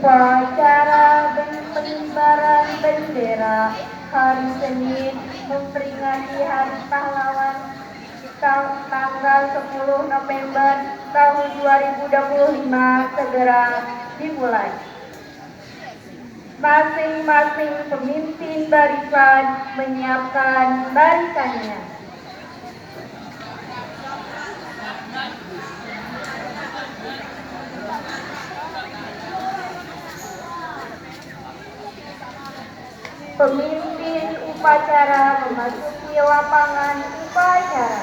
Upacara pengibaran bendera hari Senin memperingati Hari Pahlawan tanggal 10 November tahun 2025 segera dimulai. Masing-masing pemimpin barisan menyiapkan barisannya. Pemimpin upacara memasuki lapangan upacara.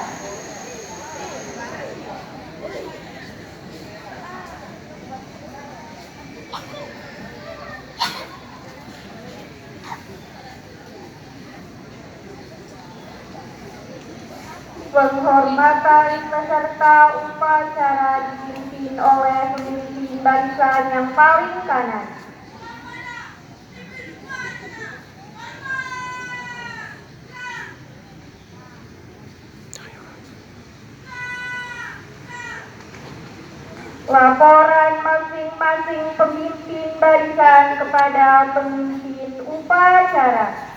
Penghormatan peserta upacara dipimpin oleh pemimpin barisan yang paling kanan. Laporan masing-masing pemimpin barisan kepada pemimpin upacara.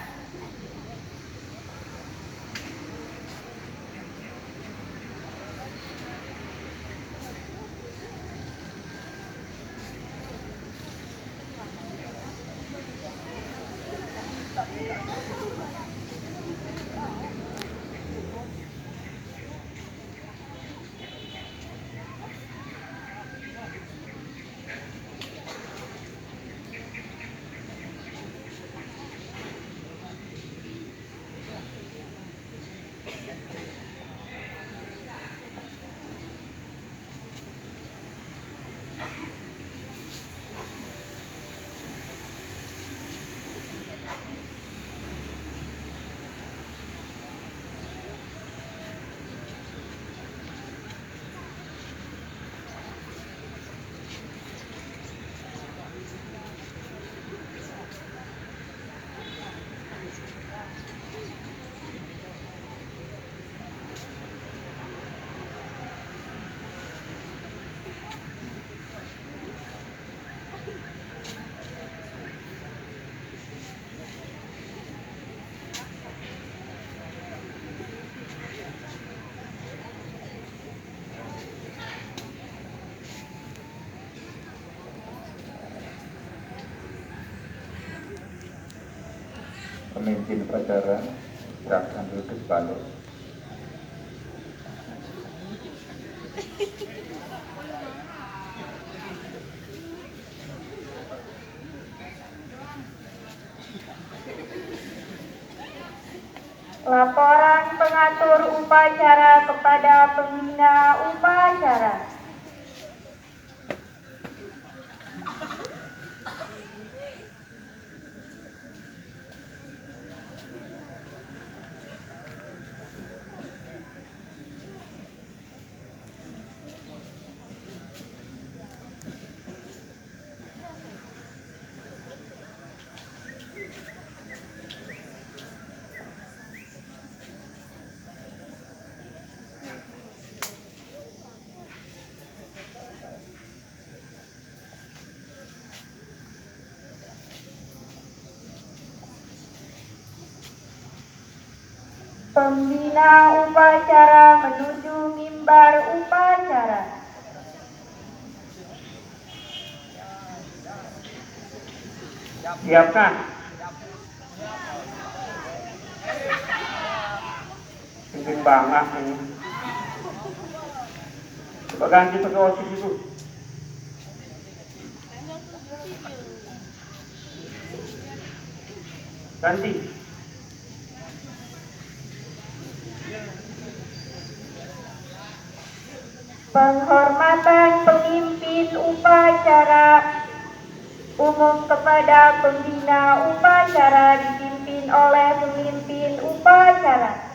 Pemimpin upacara silakan duduk balik. Laporan pengatur upacara kepada pembina upacara. Pembina upacara menuju mimbar upacara. Siapkan. Bikin banget ini. Coba ganti pakai osis itu. Ganti. Penghormatan pemimpin upacara umum kepada pembina upacara dipimpin oleh pemimpin upacara.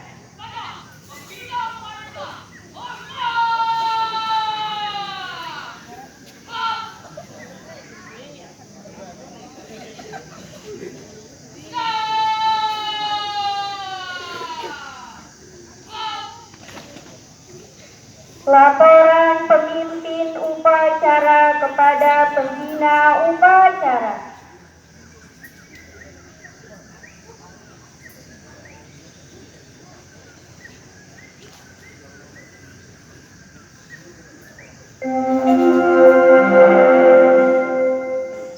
Laporan pemimpin upacara kepada pembina upacara. upacara.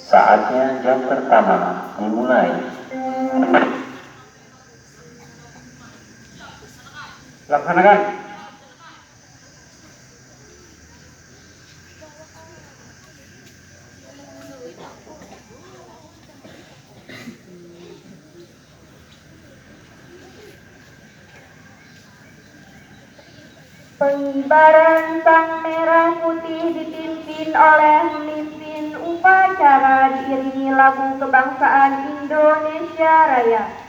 Saatnya jam pertama dimulai. Laksanakan. Pengibaran sang merah putih dipimpin oleh pemimpin upacara diiringi lagu kebangsaan Indonesia Raya.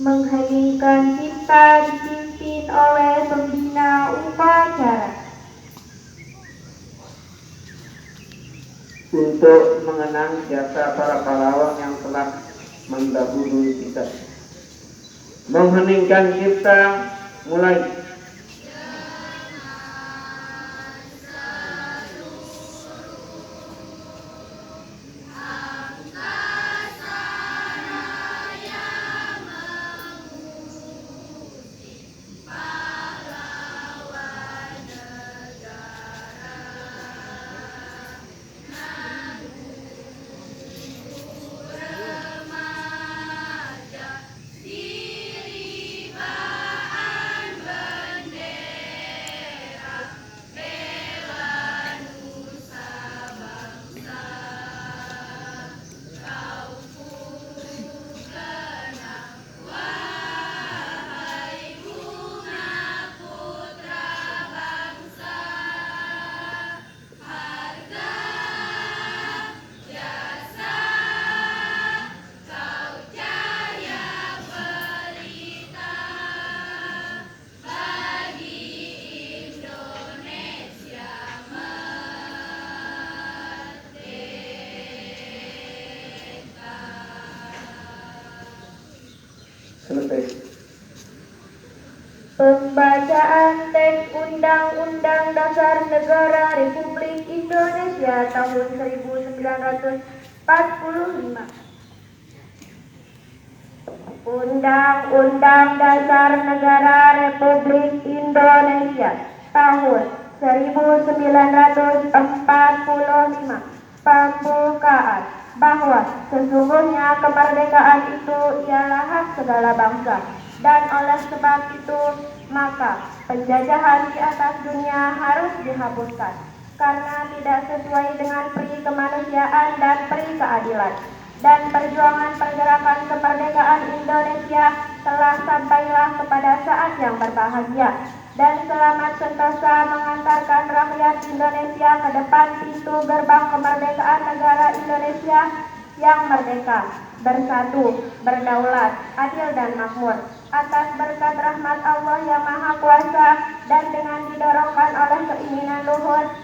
Mengheningkan cipta dipimpin oleh pembina upacara. Untuk mengenang jasa para pahlawan yang telah mendahului kita. Mengheningkan cipta mulai. Selesai. Pembacaan teks Undang-Undang Dasar Negara Republik Indonesia tahun 1945. Undang-Undang Dasar Negara Republik Indonesia tahun 1945. Pembukaan bahwa sesungguhnya kemerdekaan itu ialah hak segala bangsa, dan oleh sebab itu maka penjajahan di atas dunia harus dihapuskan karena tidak sesuai dengan peri kemanusiaan dan peri keadilan. Dan perjuangan pergerakan kemerdekaan Indonesia telah sampailah kepada saat yang berbahagia, dan selamat sentosa mengantarkan rakyat Indonesia ke depan pintu gerbang kemerdekaan negara Indonesia yang merdeka, bersatu, berdaulat, adil dan makmur, atas berkat rahmat Allah yang Maha Kuasa dan dengan didorongkan oleh keinginan luhur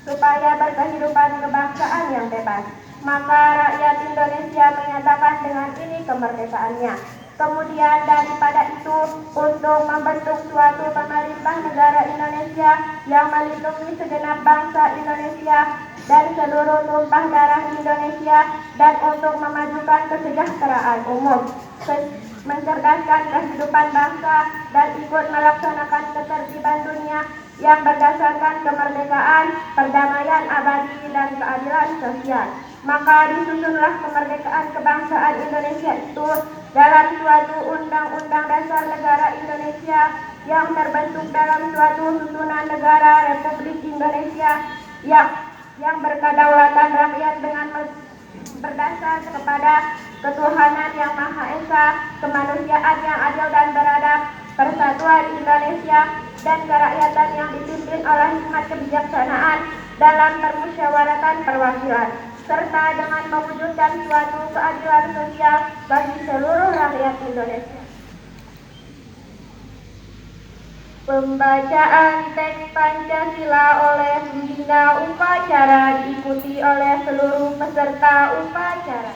supaya berkehidupan kebangsaan yang bebas. Maka rakyat Indonesia menyatakan dengan ini kemerdekaannya. Kemudian daripada itu, untuk membentuk suatu pemerintah negara Indonesia yang melindungi segenap bangsa Indonesia dan seluruh tumpah darah Indonesia, dan untuk memajukan kesejahteraan umum, mencerdaskan kehidupan bangsa, dan ikut melaksanakan ketertiban dunia yang berdasarkan kemerdekaan, perdamaian abadi, dan keadilan sosial. Maka disusunlah kemerdekaan kebangsaan Indonesia itu dalam suatu Undang-Undang Dasar Negara Indonesia yang terbentuk dalam suatu susunan negara Republik Indonesia yang berkedaulatan rakyat dengan berdasar kepada ketuhanan yang Maha Esa, kemanusiaan yang adil dan beradab, persatuan Indonesia, dan kerakyatan yang dipimpin oleh hikmat kebijaksanaan dalam permusyawaratan perwakilan, serta dengan mewujudkan suatu keadilan sosial bagi seluruh rakyat Indonesia. Pembacaan teks Pancasila oleh pembina upacara diikuti oleh seluruh peserta upacara.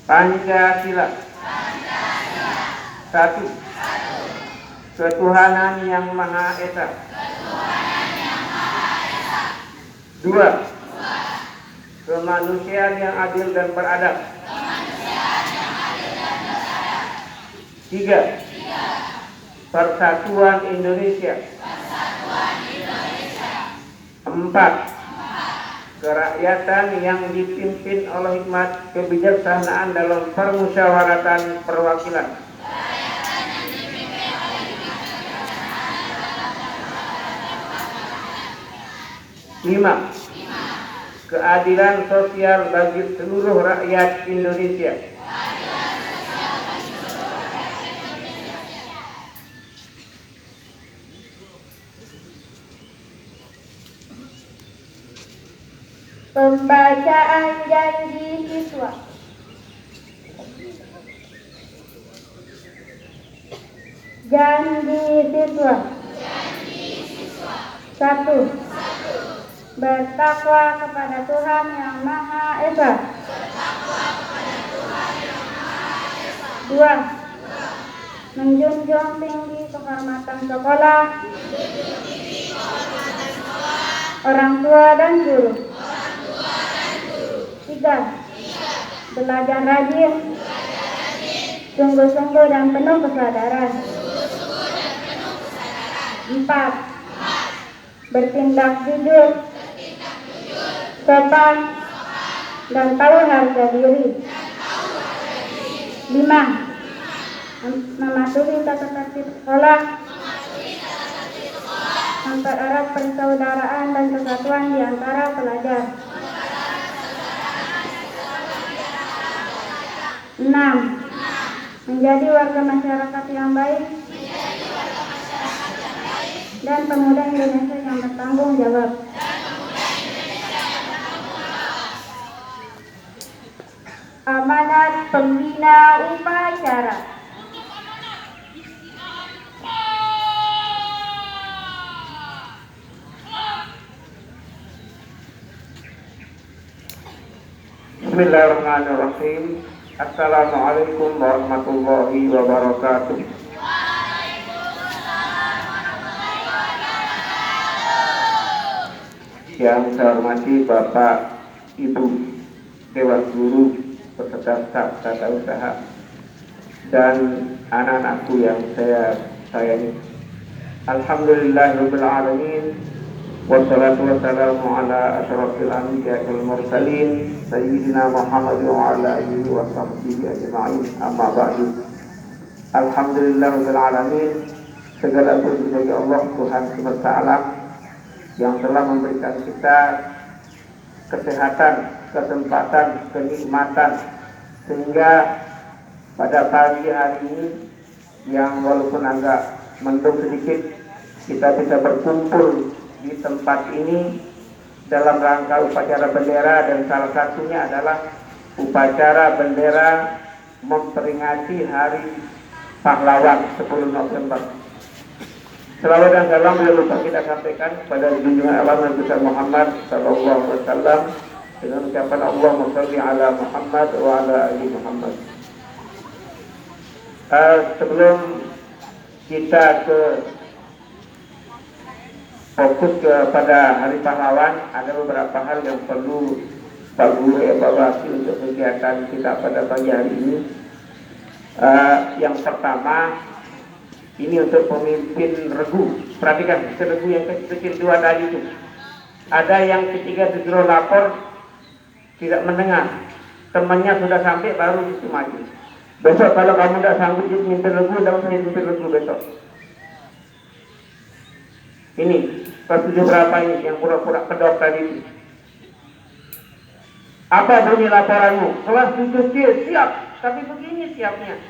Pancasila. Satu. Ketuhanan yang Maha Esa. Dua. Kemanusiaan yang adil dan beradab. Tiga. Persatuan Indonesia. Empat. Kerakyatan yang dipimpin oleh hikmat kebijaksanaan dalam permusyawaratan perwakilan. Lima. Keadilan sosial bagi seluruh rakyat Indonesia. Pembacaan janji siswa. Janji siswa. 1. Bertakwa kepada Tuhan Yang Maha Esa. 2. Menjunjung tinggi kehormatan sekolah, orang tua dan guru. 3. Belajar rajin, sungguh-sungguh dan penuh kesadaran. 4. Bertindak jujur, sopan, dan tahu harga diri. 5. Mematuhi tata tertib sekolah, mempererat persaudaraan dan kesatuan di antara pelajar. 6. Menjadi warga masyarakat yang baik dan pemuda Indonesia yang bertanggung jawab. Amanat pembina upacara. Bismillahirrahmanirrahim. Assalamualaikum warahmatullahi wabarakatuh. Yang saya hormati Bapak, Ibu, Dewan Guru, peserta staf tata usaha, dan anak-anakku yang saya sayangi. Alhamdulillahirabbil alamin. Wassalatu wassalamu ala asyrafil anbiya'i wal mursalin sayyidina Muhammad wa ala alihi wa sahbihi ajma'in. Amma ba'du. Alhamdulillahirabbil alamin. Segala puji bagi Allah Tuhan semesta alam yang telah memberikan kita kesehatan, kesempatan, kenikmatan, sehingga pada pagi hari ini yang walaupun agak mendung sedikit, kita bisa berkumpul di tempat ini dalam rangka upacara bendera, dan salah satunya adalah upacara bendera memperingati Hari Pahlawan 10 November. Selawat dan salam yang lupa kita sampaikan pada junjungan alam Nabi Muhammad sallallahu alaihi wasallam dengan ucapan Allahumma shalli ala Muhammad wa ala ali Muhammad. Sebelum kita fokus kepada Hari Pahlawan, ada beberapa hal yang perlu Pak Guru evaluasi untuk kegiatan kita pada pagi hari ini. Yang pertama, ini untuk pemimpin regu. Perhatikan, regu yang kecil-kecil 2 tadi itu. Ada yang ketika disuruh lapor tidak mendengar, temannya sudah sampai baru itu maju. Besok kalau kamu tidak sanggup jadi pemimpin regu, tidak usah jadi pemimpin regu besok. Ini kelas 7 berapa ini yang pura-pura kedok tadi? Apa bunyi laporanmu? Kelas 7C siap, tapi begini siapnya.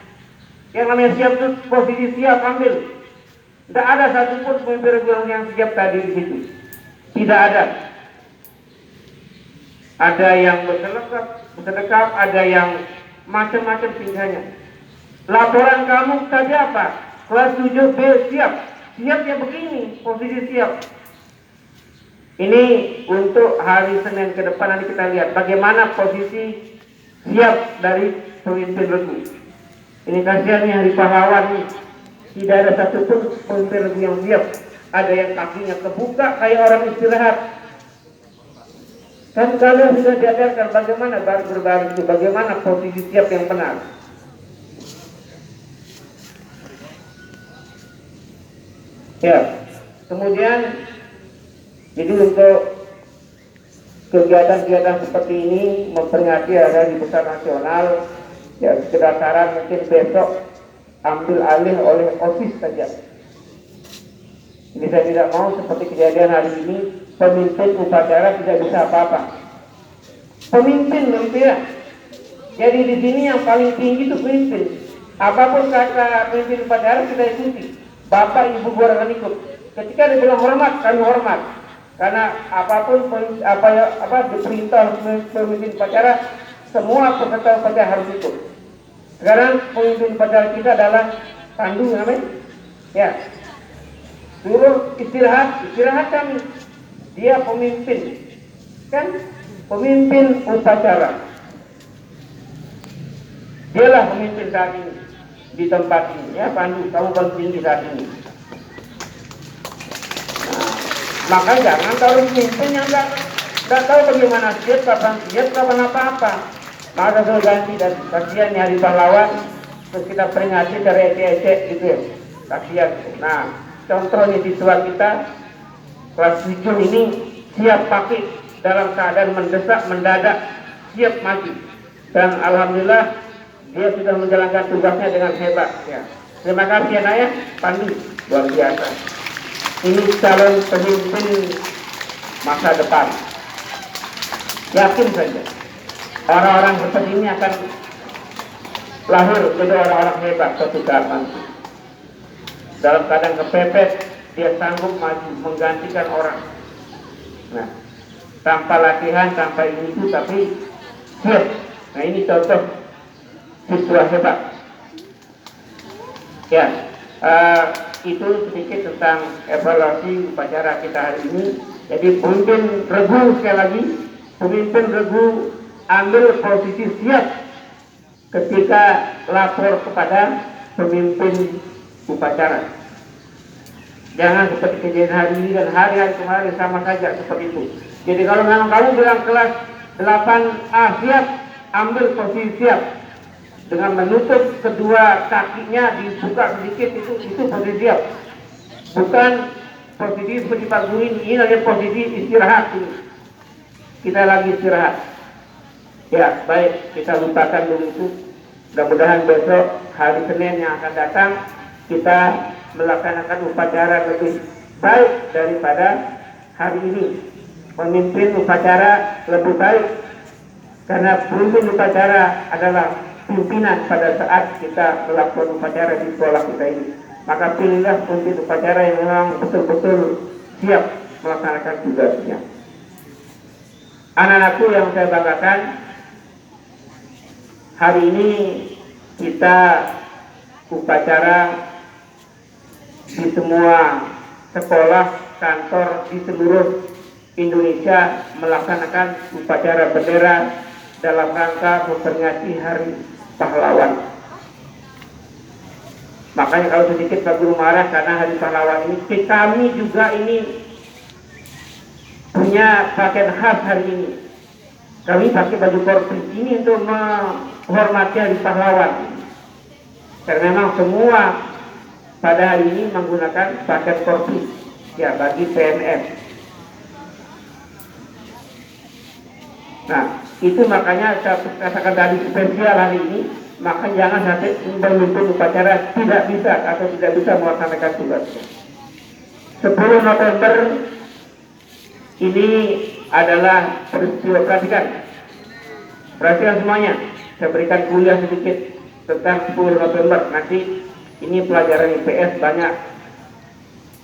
Yang namanya siap itu posisi siap ambil. Tidak ada satupun pemimpin regu yang siap tadi di situ. Tidak ada. Ada yang bersedekap, ada yang macam-macam tingkahnya. Laporan kamu tadi apa? Kelas 7B siap. Siap ya begini, posisi siap. Ini untuk hari Senin ke depan nanti kita lihat bagaimana posisi siap dari pemimpin regu. Ini kasihannya Hari Pahlawan nih. Tidak ada satupun pemimpin regu yang siap. Ada yang kakinya kebuka kayak orang istirahat. Kan kalian sudah diajarkan bagaimana berbaris itu, bagaimana posisi siap yang benar. Ya, kemudian jadi untuk kegiatan-kegiatan seperti ini memperingati Hari Besar Nasional, ya sekedar saran mungkin besok ambil alih oleh OSIS saja. Ini saya tidak mau seperti kejadian hari ini, pemimpin upacara tidak bisa apa-apa. Pemimpin loh itu ya. Jadi di sini yang paling tinggi itu pemimpin. Apapun kata pemimpin upacara kita ikuti. Bapak Ibu guru akan ikut. Ketika dia bilang hormat, kami hormat. Karena apapun diperintah pemimpin upacara, semua peserta upacara harus ikut. Sekarang pemimpin upacara kita adalah pandu namanya. Ya. Suruh istirahatkan dia pemimpin. Kan pemimpin upacara. Dialah pemimpin saat ini di tempat ini, ya, pandu kamu paling tinggi saat ini. Maka jangan kalau pemimpin yang nggak tahu bagaimana siap, kapan apa-apa. Maka sudah ganti dan kasihan hari pahlawan, terus kita peringati dari ecek gitu ya. Kasihan. Nah, contohnya siswa kita kelas 7 ini siap pakai dalam keadaan mendesak, mendadak, siap maju. Dan alhamdulillah dia sudah menjalankan tugasnya dengan hebat. Ya. Terima kasih anak ya, Pandu, luar biasa. Ini calon pemimpin masa depan. Yakin saja, orang-orang seperti ini akan lahir jadi orang-orang hebat suatu saat nanti. Dalam keadaan kepepet, dia sanggup maju menggantikan orang. Nah, tanpa latihan, tanpa itu, tapi siap. Nah, ini contoh siswa hebat. Ya. Itu sedikit tentang evaluasi upacara kita hari ini. Jadi pemimpin regu, sekali lagi, pemimpin regu ambil posisi siap ketika lapor kepada pemimpin upacara. Jangan seperti kejadian hari ini dan hari-hari kemarin sama saja seperti itu. Jadi kalau memang kamu bilang kelas 8A siap, ambil posisi siap. Dengan menutup kedua kakinya dibuka sedikit, itu posisi siap. Bukan posisi seperti Pak Guru ini adalah posisi istirahat ini. Kita lagi istirahat. Ya baik, kita lupakan dulu itu. Mudah-mudahan besok hari Senin yang akan datang kita melaksanakan upacara lebih baik daripada hari ini. Memimpin upacara lebih baik karena pemimpin upacara adalah pimpinan pada saat kita melakukan upacara di sekolah kita ini. Maka pilihlah pemimpin upacara yang memang betul-betul siap melaksanakan tugasnya. Anak-anakku yang saya banggakan, hari ini kita upacara di semua sekolah, kantor di seluruh Indonesia melaksanakan upacara bendera dalam rangka memperingati Hari Pahlawan. Makanya kalau sedikit Pak Guru marah karena Hari Pahlawan ini, kami juga ini punya pakaian khas hari ini. Kami pakai baju korpri ini untuk menghormati Hari Pahlawan. Karena memang semua pada hari ini menggunakan pakaian korpri ya bagi PNS. Nah, itu makanya saya katakan tadi spesial hari ini. Maka jangan sampai pemimpin upacara tidak bisa atau tidak bisa melaksanakan tugasnya. 10 November ini adalah peristiwa, perhatikan semuanya. Saya berikan kuliah sedikit tentang 10 November. Nanti ini pelajaran IPS, banyak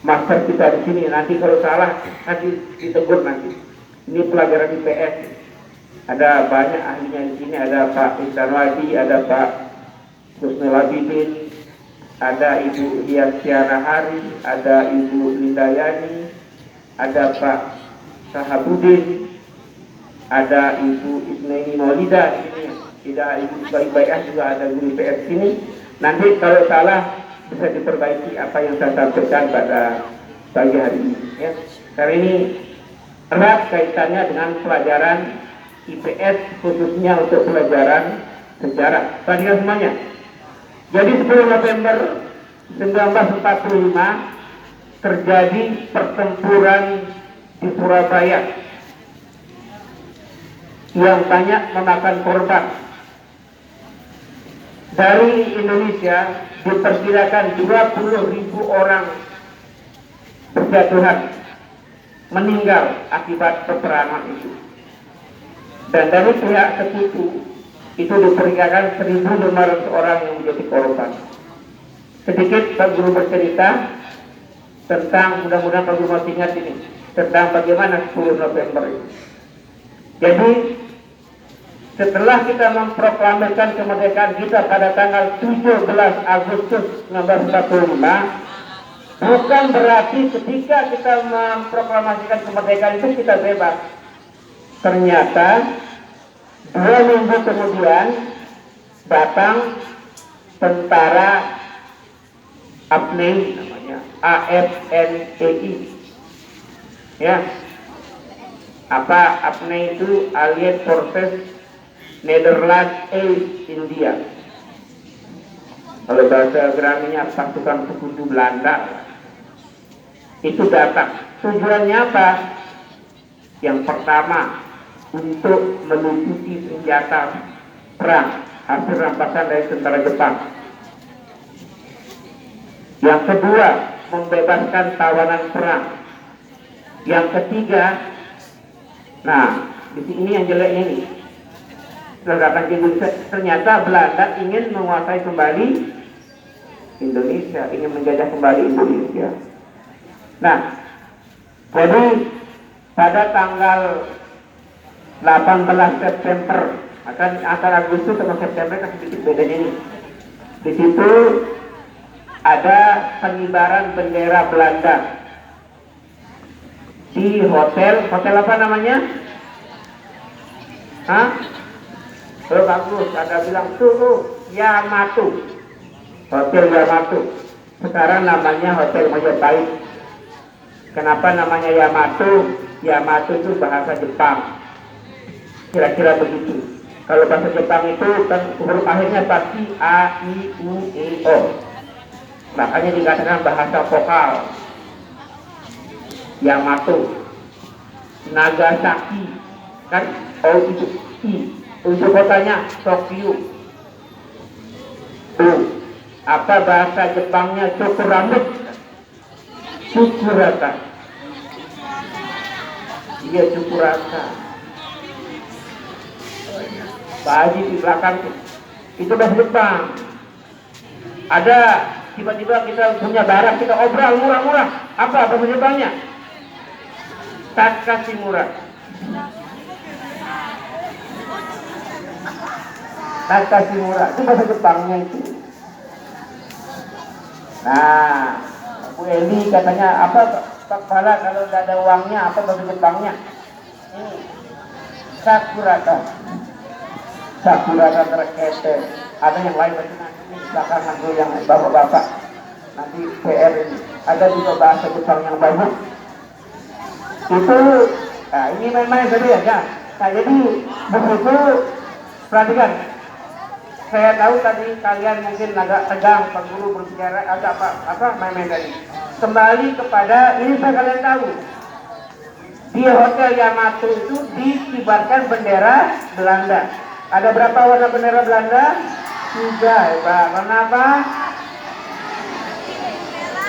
master kita di sini. Nanti kalau salah nanti ditegur nanti. Ini pelajaran IPS. Ada banyak ahlinya di sini, ada Pak Ihsanwadi, ada Pak Husnul Abidin, ada Ibu Hiasyana Hari, ada Ibu Lindayani, ada Pak Sahabudin, ada Ibu Ismaini Maulida di sini, tidak Ibu baik-baik juga ada guru PS sini. Nanti kalau salah bisa diperbaiki apa yang saya sampaikan pada pagi hari ini. Ya. Karena ini erat kaitannya dengan pelajaran IPS khususnya untuk pelajaran sejarah. Perhatikan semuanya. Jadi 10 November 1945 terjadi pertempuran di Surabaya yang banyak memakan korban. Dari Indonesia diperkirakan 20.000 orang berjatuhan meninggal akibat peperangan itu. Dan dari pihak sekutu itu diperkirakan 1.500 orang yang menjadi korban. Sedikit Pak Guru bercerita tentang, mudah-mudahan Pak Guru masih ingat ini, tentang bagaimana 10 November itu. Jadi setelah kita memproklamirkan kemerdekaan kita pada tanggal 17 Agustus 1945, bukan berarti ketika kita memproklamasikan kemerdekaan itu kita bebas. Ternyata 2 minggu kemudian datang tentara AFNI, namanya AFNI, ya. Apa AFNI itu? Allied Forces Netherlands East India. Kalau bahasa Geraninya pasukan sekutu Belanda. Itu datang. Tujuannya apa? Yang pertama, untuk melucuti senjata perang hasil rampasan dari tentara Jepang. Yang kedua, membebaskan tawanan perang. Yang ketiga, nah di sini yang jeleknya ini, datang ke Indonesia, ternyata Belanda ingin menguasai kembali Indonesia, ingin menjajah kembali Indonesia. Nah, jadi pada tanggal 18 September, akan antara Agustus sama September kan sedikit bedanya ini. Di situ ada pengibaran bendera Belanda di hotel apa namanya? Hah? Oh bagus, ada bilang tuh Yamato, Hotel Yamato. Sekarang namanya Hotel Majapahit. Kenapa namanya Yamato? Yamato itu bahasa Jepang. Kira-kira begitu. Kalau bahasa Jepang itu kan huruf akhirnya pasti A, I, U, E, O. Makanya dikatakan bahasa vokal. Yamato. Nagasaki kan O itu I. Untuk kotanya Tokyo. Tuh. Apa bahasa Jepangnya cukur rambut? Cukurata. Iya cukurata. Baju di belakang itu bahasa Jepang. Ada tiba-tiba kita punya barang, kita obral murah-murah. Apa bahasa Jepangnya? Takashimura. Takashimura itu bahasa Jepangnya itu. Nah, Bu Eli katanya apa Pak Pala kalau nggak ada uangnya apa bahasa Jepangnya? Ini Sakurata. Sakurata terkete. Ada yang lain nanti belakangan dulu yang bapak-bapak. Nanti PR ini. Ada juga bahasa Jepang yang bagus. Itu, nah ini main-main tadi ya. Nah jadi begitu perhatikan. Saya tahu tadi kalian mungkin agak tegang, Pak Guru berbicara agak apa main-main tadi. Kembali kepada ini saya kalian tahu. Di Hotel Yamato itu dikibarkan bendera Belanda. Ada berapa warna bendera Belanda? 3. Hebat. Warna apa?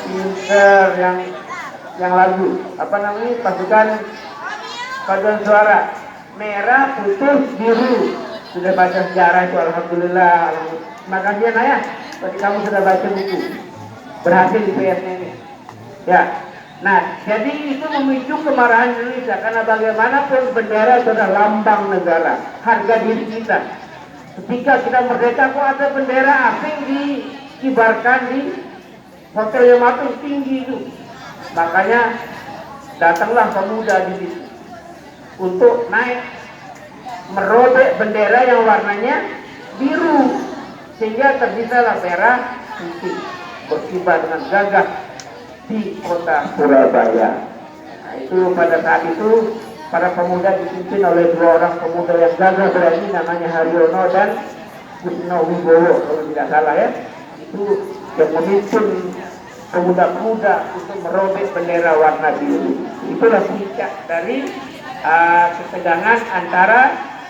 Pinter yang lagu. Apa namanya? Pasukan paduan suara. Merah, putih, biru. Sudah baca sejarah itu, alhamdulillah. Makasih ya Naya, bagi kamu sudah baca buku. Berhasil di PS-nya ini. Ya. Nah, jadi itu memicu kemarahan Indonesia karena bagaimanapun bendera itu adalah lambang negara, harga diri kita. Ketika kita merdeka kok ada bendera asing dikibarkan di Hotel Yamato tinggi itu. Makanya datanglah pemuda di situ untuk naik merobek bendera yang warnanya biru sehingga tersisalah merah putih berkibar dengan gagah di kota Surabaya. Nah, itu pada saat itu para pemuda dipimpin oleh 2 orang pemuda yang gagah berani namanya Haryono dan Kusno Wibowo kalau tidak salah ya. Itu yang memimpin pemuda-pemuda untuk merobek bendera warna biru. Itulah puncak dari ketegangan antara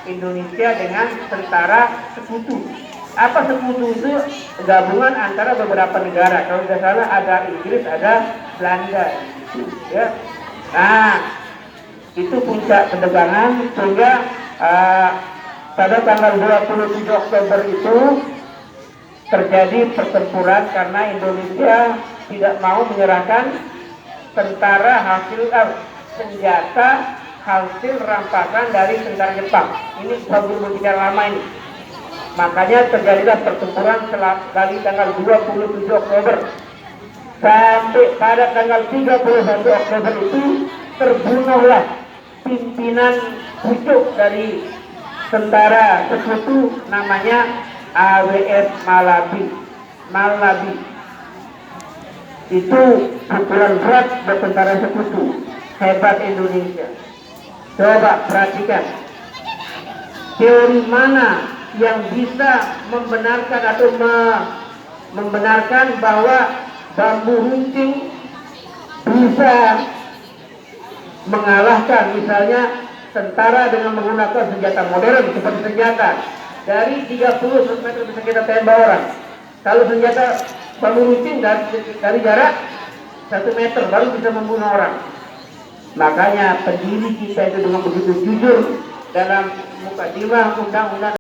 Indonesia dengan tentara sekutu. Apa sekutu itu? Gabungan antara beberapa negara. Kalau tidak salah ada Inggris, ada Belanda. Ya. Nah, itu puncak ketegangan sehingga pada tanggal 27 Oktober itu terjadi pertempuran karena Indonesia tidak mau menyerahkan tentara hasil senjata hasil rampasan dari tentara Jepang. Ini berbudaya lama ini. Makanya terjadilah pertempuran dari tanggal 27 Oktober sampai pada tanggal 31 Oktober itu terbunuhlah pimpinan pucuk dari tentara sekutu namanya AWF Malabi. Itu pukulan berat buat tentara sekutu. Hebat Indonesia. Coba perhatikan teori mana yang bisa membenarkan atau membenarkan bahwa bambu runcing bisa mengalahkan misalnya tentara dengan menggunakan senjata modern seperti senjata dari 30 cm bisa kita tembak orang. Kalau senjata bambu runcing dari jarak 1 meter baru bisa membunuh orang. Makanya pendiri kita itu dengan begitu jujur dalam mukadimah undang-undang